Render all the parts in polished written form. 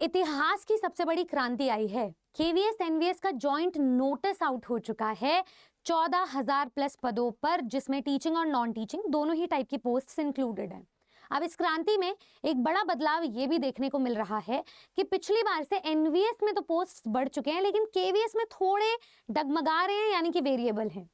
इतिहास की सबसे बड़ी क्रांति आई है। केवीएस एनवीएस का जॉइंट नोटिस आउट हो चुका है 14,000 प्लस पदों पर, जिसमें टीचिंग और नॉन टीचिंग दोनों ही टाइप की पोस्ट्स इंक्लूडेड हैं। अब इस क्रांति में एक बड़ा बदलाव ये भी देखने को मिल रहा है कि पिछली बार से एनवीएस में तो पोस्ट्स बढ़ चुके हैं, लेकिन केवीएस में थोड़े डगमगा रहे हैं, यानी कि वेरिएबल हैं।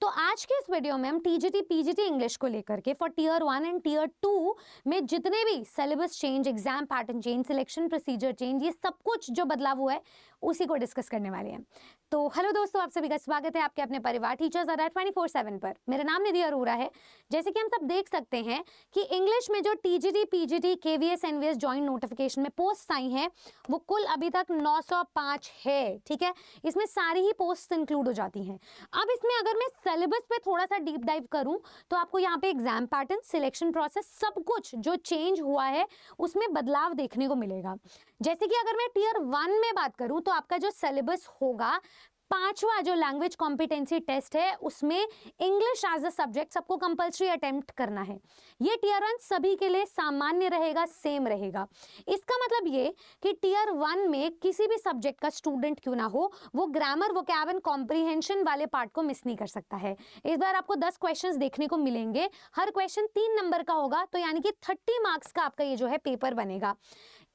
तो आज के इस वीडियो में हम टीजीटी पीजीटी इंग्लिश को लेकर के फॉर टीयर 1 एंड टीयर 2 में जितने भी syllabus change, exam pattern change, selection procedure change, ये सब कुछ जो बदलाव हुआ है उसी को डिस्कस करने वाले हैं। तो हेलो दोस्तों, आप सभी का स्वागत है आपके अपने परिवार टीचर्स अड्डा 24/7 पर। मेरा नाम निधि अरोरा है। जैसे कि हम सब देख सकते हैं कि इंग्लिश में जो TGT PGT KVS NVS joint notification में पोस्ट आई हैं वो कुल अभी तक 905 है। ठीक है, इसमें सारी ही पोस्ट इंक्लूड हो जाती हैं। अब इसमें अगर मैं सिलेबस पे थोड़ा सा डीप डाइव करूं तो आपको यहाँ पे एग्जाम पैटर्न, सिलेक्शन प्रोसेस, सब कुछ जो चेंज हुआ है उसमें बदलाव देखने को मिलेगा। जैसे कि अगर मैं टीयर 1 में बात करूं तो आपका जो सिलेबस होगा, 5वां जो लैंग्वेज कॉम्पिटेंसी टेस्ट है उसमें इंग्लिश एज अ सब्जेक्ट सबको कंपल्सरी अटेम्प्ट करना है। ये टीयर 1 सभी के लिए सामान्य रहेगा, सेम रहेगा। इसका मतलब ये कि टीयर 1 में किसी भी सब्जेक्ट का स्टूडेंट क्यों ना हो, वो ग्रामर, वोकैब एंड कॉम्प्रिहेंशन वाले पार्ट को मिस नहीं कर सकता है। इस बार आपको 10 क्वेश्चंस देखने को मिलेंगे। हर क्वेश्चन 3 नंबर का होगा, तो यानी कि 30 मार्क्स का आपका ये जो है पेपर बनेगा।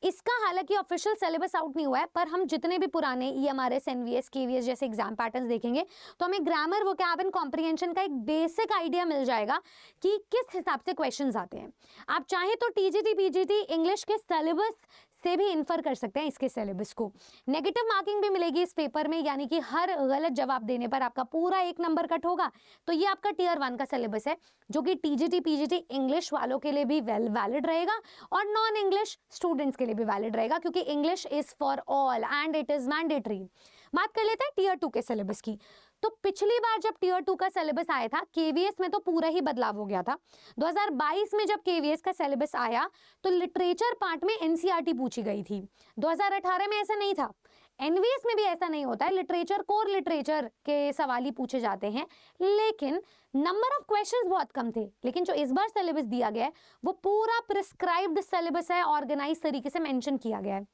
इसका हालांकि ऑफिशियल सिलेबस आउट नहीं हुआ है, पर हम जितने भी पुराने ईएमआरएस, एनवीएस, केवीएस जैसे एग्जाम पैटर्न्स देखेंगे तो हमें ग्रामर, वोकैब एंड कॉम्प्रिहेंशन का एक बेसिक आइडिया मिल जाएगा कि किस हिसाब से क्वेश्चंस आते हैं। आप चाहे तो टीजीटी पीजीटी इंग्लिश के सिलेबस से भी इन्फर कर सकते हैं इसके सिलेबस को। नेगेटिव मार्किंग भी मिलेगी इस पेपर में, यानी कि हर गलत जवाब देने पर आपका पूरा 1 नंबर कट होगा। तो ये आपका टीयर 1 का सिलेबस है, जो कि टीजीटी पीजीटी इंग्लिश वालों के लिए भी वैलिड रहेगा और नॉन इंग्लिश स्टूडेंट्स के लिए भी वैलिड रहेगा, क्योंकि English is for all and it is mandatory. बात कर लेते हैं टीयर 2 के सिलेबस की। तो पिछली बार जब टीयर 2 का सिलेबस आया था केवीएस में तो पूरा ही बदलाव हो गया था। 2022 में जब केवीएस का सिलेबस आया तो लिटरेचर पार्ट में एनसीईआरटी पूछी गई थी। 2018 में ऐसा नहीं था। एनवीएस में भी ऐसा नहीं होता है, लिटरेचर, कोर लिटरेचर के सवाल ही पूछे जाते हैं, लेकिन नंबर ऑफ क्वेश्चंस बहुत कम थे। लेकिन जो इस बार सिलेबस दिया गया है वो पूरा प्रिस्क्राइब्ड सिलेबस है, ऑर्गेनाइज तरीके से मेंशन किया गया है।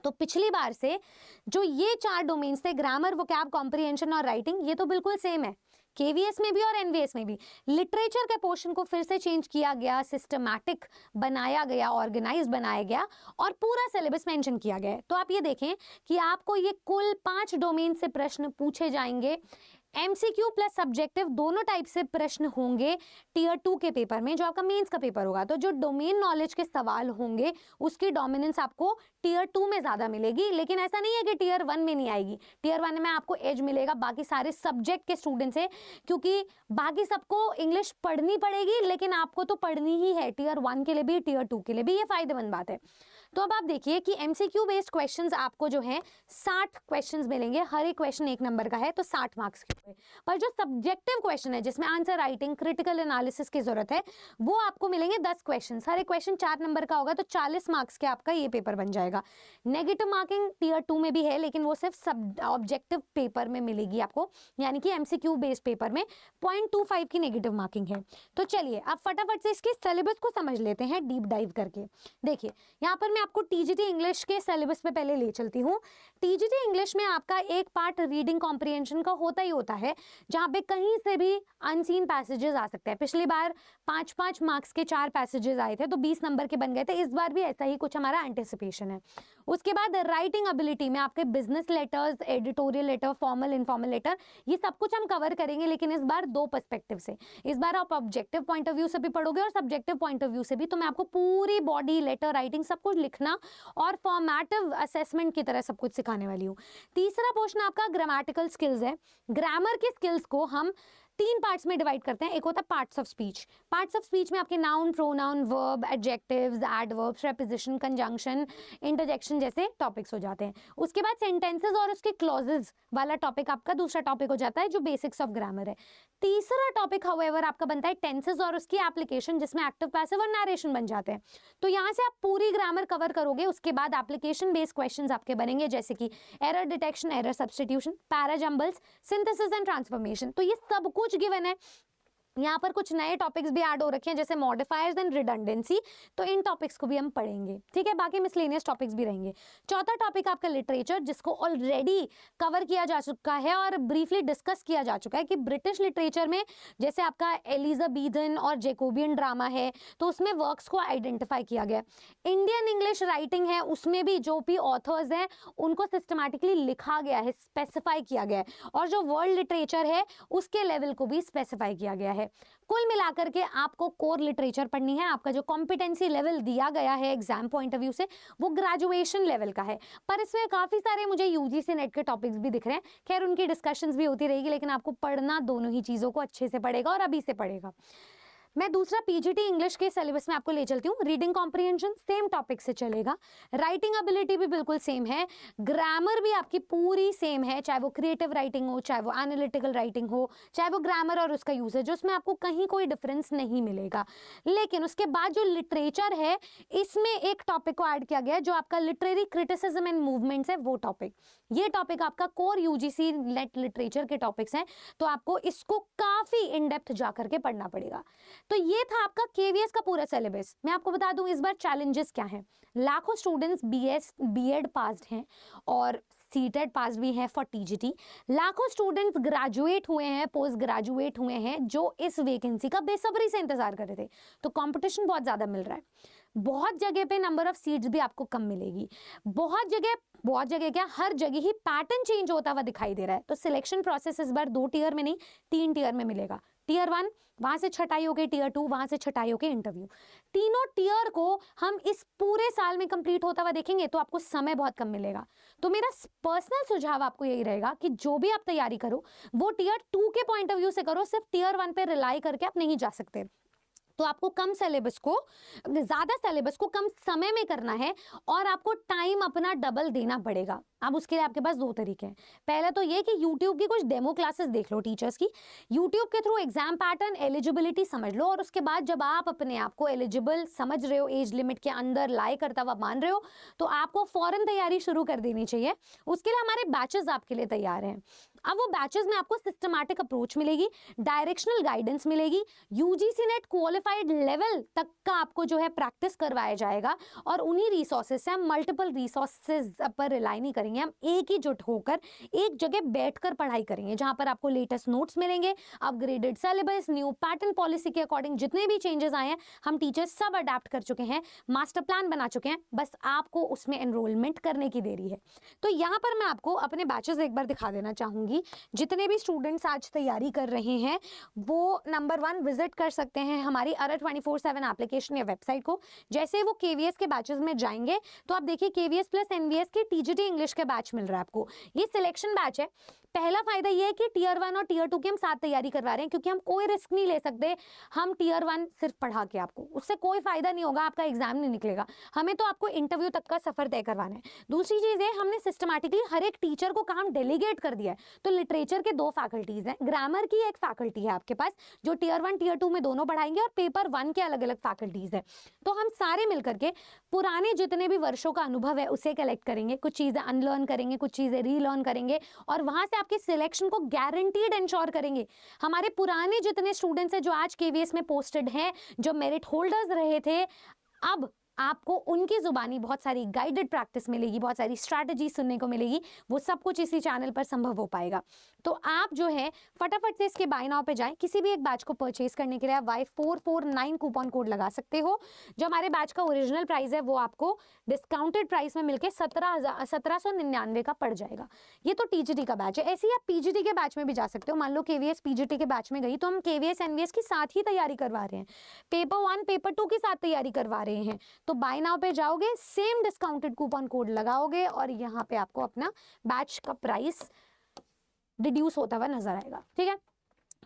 तो पिछली बार से जो ये 4 डोमेन्स थे, ग्रामर, वोकैब, कॉम्प्रिहेंशन और राइटिंग, ये तो बिल्कुल सेम है केवीएस में भी और एनवीएस में भी। लिटरेचर के पोर्शन को फिर से चेंज किया गया, सिस्टमैटिक बनाया गया, ऑर्गेनाइज बनाया गया और पूरा सिलेबस मेंशन किया गया है। तो आप ये देखें कि आपको ये कुल 5 डोमेन से प्रश्न पूछे जाएंगे। एमसीक्यू प्लस सब्जेक्टिव दोनों टाइप से प्रश्न होंगे टीयर 2 के पेपर में, जो आपका मेंस का पेपर होगा। तो जो डोमेन नॉलेज के सवाल होंगे उसकी डोमिनेंस आपको टीयर 2 में ज्यादा मिलेगी, लेकिन ऐसा नहीं है कि टीयर 1 में नहीं आएगी। टीयर 1 में आपको एज मिलेगा बाकी सारे सब्जेक्ट के स्टूडेंट से, क्योंकि बाकी सबको इंग्लिश पढ़नी पड़ेगी, लेकिन आपको तो पढ़नी ही है, टीयर 1 के लिए भी टीयर 2 के लिए भी। ये फायदेमंद बात है। तो अब आप देखिए कि एमसीक्यू बेस्ड क्वेश्चंस आपको जो है 60 क्वेश्चंस मिलेंगे। हर एक क्वेश्चन 1 नंबर का है, तो 60 मार्क्स के हुए। पर जो सब्जेक्टिव क्वेश्चन है जिसमें आंसर राइटिंग, क्रिटिकल एनालिसिस की जरूरत है, वो आपको मिलेंगे 10 क्वेश्चन। हर एक क्वेश्चन 4 नंबर का होगा, तो 40 मार्क्स के आपका ये पेपर बन जाएगा। नेगेटिव मार्किंग टीयर 2 में भी है, लेकिन वो सिर्फ सब ऑब्जेक्टिव पेपर में मिलेगी आपको, यानी कि एमसीक्यू बेस्ड पेपर में 0.25 की नेगेटिव मार्किंग है। तो चलिए अब फटाफट से इसके सिलेबस को समझ लेते हैं डीप डाइव करके। देखिए यहाँ पर मैं आपको टीजीटी इंग्लिश के सिलेबस पे पहले ले चलती हूँ। टीजीटी इंग्लिश में आपका एक पार्ट रीडिंग कॉम्प्रिहेंशन का होता ही होता है, जहाँ पे कहीं से भी अनसीन पैसेजेस आ सकते हैं। पिछली बार 5-5 मार्क्स के 4 पैसेजेस आए थे, तो 20 नंबर के बन गए थे। इस बार भी ऐसा ही कुछ हमारा एंटिसिपेशन है। उसके बाद राइटिंग एबिलिटी में आपके business letters, editorial letter, formal, informal letter, ये सब कुछ हम कवर करेंगे, लेकिन इस बार 2 पर्सपेक्टिव से। इस बार आप ऑब्जेक्टिव पॉइंट ऑफ व्यू से भी पढ़ोगे और सब्जेक्टिव पॉइंट ऑफ व्यू से भी। तो मैं आपको पूरी बॉडी, लेटर राइटिंग, सब कुछ लिखना और फॉर्मेटिव असेसमेंट की तरह सब कुछ सिखाने वाली हूँ। तीसरा पोर्शन आपका ग्रामेटिकल स्किल्स है। ग्रामर के स्किल्स को हम 3 पार्ट्स में डिवाइड करते हैं। एक होता है parts of speech. Parts of speech में आपके noun, pronoun, verb, adjectives, adverbs, preposition, conjunction, interjection जैसे टॉपिक्स हो जाते हैं। उसके बाद सेंटेंसेस और उसके क्लॉजेस वाला टॉपिक आपका दूसरा टॉपिक हो जाता है, जो बेसिक्स ऑफ ग्रामर है। तीसरा टॉपिक हाउएवर आपका बनता है टेंसेस और उसकी एप्लीकेशन, जिसमें एक्टिव, पैसिव और नरेशन बन जाते हैं। तो यहाँ से आप पूरी ग्रामर कवर करोगे। उसके बाद एप्लीकेशन बेस्ड क्वेश्चंस आपके बनेंगे, जैसे कि error detection, error substitution, parajumbles, synthesis and transformation. तो ये सब कुछ गिवन है। यहाँ पर कुछ नए टॉपिक्स भी ऐड हो रखे हैं जैसे मॉडिफायर्स एंड रिडंडेंसी, तो इन टॉपिक्स को भी हम पढ़ेंगे, ठीक है। बाकी मिसलेनियस टॉपिक्स भी रहेंगे। चौथा टॉपिक आपका लिटरेचर, जिसको ऑलरेडी कवर किया जा चुका है और ब्रीफली डिस्कस किया जा चुका है कि ब्रिटिश लिटरेचर में जैसे आपका एलिजाबेथन और जैकोबियन ड्रामा है, तो उसमें वर्क्स को आइडेंटिफाई किया गया। इंडियन इंग्लिश राइटिंग है, उसमें भी जो भी ऑथर्स हैं उनको सिस्टमैटिकली लिखा गया है, स्पेसिफाई किया गया है, और जो वर्ल्ड लिटरेचर है उसके लेवल को भी स्पेसिफाई किया गया है। कुल मिलाकर के आपको कोर लिटरेचर पढ़नी है। आपका जो कॉम्पिटेंसी लेवल दिया गया है एग्जाम पॉइंट ऑफ व्यू से, वो ग्रेजुएशन लेवल का है, पर इसमें काफी सारे मुझे यूजीसी नेट के टॉपिक्स भी दिख रहे हैं। खैर उनकी डिस्कशंस भी होती रहेगी, लेकिन आपको पढ़ना दोनों ही चीजों को अच्छे से पड़ेगा और अभी से पड़ेगा। मैं दूसरा पीजीटी इंग्लिश के सिलेबस में आपको ले चलती हूँ। रीडिंग कॉम्प्रिहेंशन सेम टॉपिक से चलेगा, राइटिंग एबिलिटी भी बिल्कुल सेम है, ग्रामर भी आपकी पूरी सेम है, चाहे वो क्रिएटिव राइटिंग हो, चाहे वो एनालिटिकल राइटिंग हो, चाहे वो ग्रामर और उसका यूसेज, उसमें आपको कहीं कोई डिफरेंस नहीं मिलेगा। लेकिन उसके बाद जो लिटरेचर है, इसमें एक टॉपिक को ऐड किया गया है जो आपका लिटरेरी क्रिटिसिज्म एंड मूवमेंट्स है, वो टॉपिक। ये टॉपिक आपका कोर यूजीसी नेट लिटरेचर के टॉपिक्स हैं, तो आपको इसको काफी इन डेप्थ जाकर के पढ़ना पड़ेगा। तो ये था आपका केवीएस का पूरा सिलेबस। मैं आपको बता दूं इस बार चैलेंजेस क्या हैं। लाखों स्टूडेंट्स बीएड पास्ड हैं और सीटेड पास भी हैं फॉर टीजीटी। लाखों स्टूडेंट्स ग्रेजुएट हुए हैं, पोस्ट ग्रेजुएट हुए हैं, जो इस वैकेंसी का बेसब्री से इंतजार कर रहे थे। तो कंपटीशन बहुत ज्यादा मिल रहा है। बहुत जगह पे नंबर ऑफ सीट्स भी आपको कम मिलेगी। बहुत जगह क्या, हर जगह ही पैटर्न चेंज होता हुआ दिखाई दे रहा है। तो सिलेक्शन प्रोसेस इस बार 2 टियर में नहीं 3 टियर में मिलेगा। टियर 1 वहां से छटाई हो गई, टियर 2 वहां से छटाई हो गई इंटरव्यू। तीनों टियर को हम इस पूरे साल में कंप्लीट होता हुआ देखेंगे, तो आपको समय बहुत कम मिलेगा। तो मेरा पर्सनल सुझाव आपको यही रहेगा कि जो भी आप तैयारी करो वो टियर 2 के पॉइंट ऑफ व्यू से करो, सिर्फ टियर 1 पे रिलाई करके आप नहीं जा सकते। तो आपको ज्यादा सिलेबस को कम समय में करना है और आपको टाइम अपना डबल देना पड़ेगा। अब उसके लिए आपके पास 2 तरीके हैं। पहला तो ये कि YouTube की कुछ डेमो क्लासेस देख लो टीचर्स की। YouTube के थ्रू एग्जाम पैटर्न, एलिजिबिलिटी समझ लो, और उसके बाद जब आप अपने आप को एलिजिबल समझ रहे हो, एज लिमिट के अंदर लाई करता हुआ मान रहे हो, तो आपको फौरन तैयारी शुरू कर देनी चाहिए। उसके लिए हमारे बैचेस आपके लिए तैयार हैं। अब वो बैचेस में आपको सिस्टमैटिक अप्रोच मिलेगी, डायरेक्शनल गाइडेंस मिलेगी, यूजीसी नेट क्वालिफाइड लेवल तक का आपको जो है प्रैक्टिस करवाया जाएगा, और उन्हीं रिसोर्सेज से हम मल्टीपल रिसोर्सेज पर रिलाई नहीं करेंगे। हम एक ही जुट होकर एक जगह बैठकर पढ़ाई करेंगे, जहां पर आपको लेटेस्ट नोट्स मिलेंगे, upgraded syllabus, new pattern policy के अकॉर्डिंग जितने भी चेंजेस आए हैं हम टीचर्स सब अडेप्ट कर चुके हैं, मास्टर प्लान बना चुके हैं, बस आपको उसमें एनरोलमेंट करने की देरी है। तो यहाँ पर मैं आपको अपने बैचेस एक बार दिखा देना चाहूंगी। जितने भी स्टूडेंट्स आज तैयारी कर रहे हैं वो नंबर 1 विजिट कर सकते हैं हमारी अरा 24/7 एप्लीकेशन या वेबसाइट को। जैसे वो केवीएस के बैचेस में जाएंगे तो आप देखिए केवीएस प्लस एनवीएस के टीजीटी इंग्लिश के बैच मिल रहा है आपको। ये सिलेक्शन बैच है। पहला फायदा ये है कि टियर 1 और टियर 2 की हम साथ तैयारी करवा रहे हैं, क्योंकि हम कोई रिस्क नहीं ले सकते। हम टियर 1 सिर्फ पढ़ा के आपको, उससे कोई फायदा नहीं होगा, आपका एग्जाम नहीं निकलेगा। हमें तो आपको इंटरव्यू तक का सफर तय करवाना है। दूसरी चीज है, हमने सिस्टमैटिकली हर एक टीचर को काम डेलीगेट कर दिया है। तो लिटरेचर के 2 फैकल्टीज हैं, ग्रामर की एक फैकल्टी है आपके पास जो टियर 1 टियर 2 में दोनों पढ़ाएंगे, और पेपर 1 के अलग अलग फैकल्टीज है। तो हम सारे मिलकर के पुराने जितने भी वर्षों का अनुभव है उसे कलेक्ट करेंगे, कुछ चीजें अनलर्न करेंगे, कुछ चीजें रीलर्न करेंगे, और वहां से आपके सिलेक्शन को गारंटीड इंश्योर करेंगे। हमारे पुराने जितने स्टूडेंट्स हैं जो आज केवीएस में पोस्टेड हैं, जो मेरिट होल्डर्स रहे थे, अब आपको उनकी जुबानी बहुत सारी गाइडेड प्रैक्टिस मिलेगी, बहुत सारी स्ट्रैटेजी सुनने को मिलेगी। वो सब कुछ इसी चैनल पर संभव हो पाएगा। तो आप जो है फटाफट से इसके बाय नाउ पे जाएं। किसी भी एक बैच को परचेज करने के लिए आप Y449 कूपन कोड लगा सकते हो। जो हमारे बैच का ओरिजिनल प्राइस है वो आपको डिस्काउंटेड प्राइस में मिलकर 1799 का पड़ जाएगा। ये तो टीजीटी का बैच है। ऐसे ही आप पीजीटी के बैच में भी जा सकते हो। मान लो केवीएस पीजीटी के बैच में गई तो हम केवीएस एनवीएस की साथ ही तैयारी करवा रहे हैं, पेपर 1 पेपर 2 के साथ तैयारी करवा रहे हैं। तो बाय नाउ पे जाओगे, सेम डिस्काउंटेड कूपन कोड लगाओगे और यहाँ पे आपको अपना बैच का प्राइस रिड्यूस होता हुआ नजर आएगा। ठीक है,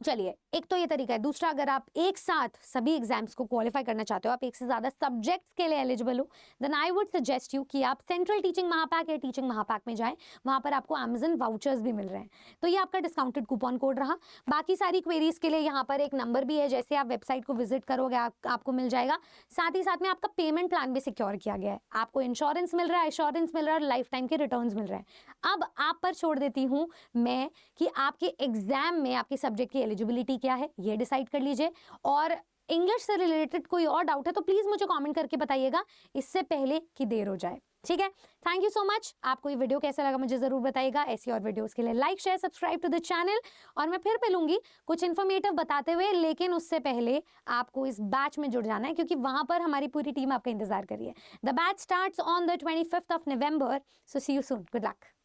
चलिए, एक तो ये तरीका है। दूसरा, अगर आप एक साथ सभी एग्जाम्स को क्वालिफाई करना चाहते हो, आप एक से ज्यादा सब्जेक्ट्स के लिए एलिजिबल हो, then I would suggest you कि आप सेंट्रल टीचिंग महापैक या टीचिंग महापैक में जाएं। वहां पर आपको अमेजन वाउचर्स भी मिल रहे हैं। तो ये आपका डिस्काउंटेड कूपन कोड रहा। बाकी सारी क्वेरीज के लिए यहाँ पर एक नंबर भी है, जैसे आप वेबसाइट को विजिट करोगे आपको मिल जाएगा। साथ ही साथ में आपका पेमेंट प्लान भी सिक्योर किया गया है। आपको इंश्योरेंस मिल रहा है, एश्योरेंस मिल रहा है, लाइफ टाइम के रिटर्न्स मिल रहे हैं। अब आप पर छोड़ देती हूँ मैं कि आपके एग्जाम में आपके सब्जेक्ट की एलिजिबिलिटी क्या है ये डिसाइड कर लीजिए। और इंग्लिश से रिलेटेड कोई और डाउट है तो प्लीज़ मुझे कमेंट करके बताइएगा इससे पहले कि देर हो जाए, ठीक है। Thank you so much. आपको ये वीडियो कैसा लगा मुझे ज़रूर बताइएगा। ऐसी और वीडियोस के लिए like share subscribe to the channel. और मैं फिर मिलूंगी कुछ इन्फॉर्मेटिव बताते हुए, लेकिन उससे पहले आपको इस बैच में जुड़ जाना है क्योंकि वहां पर हमारी पूरी टीम आपका इंतजार कर रही है। The batch starts on the 25th of November, so see you soon. Good luck.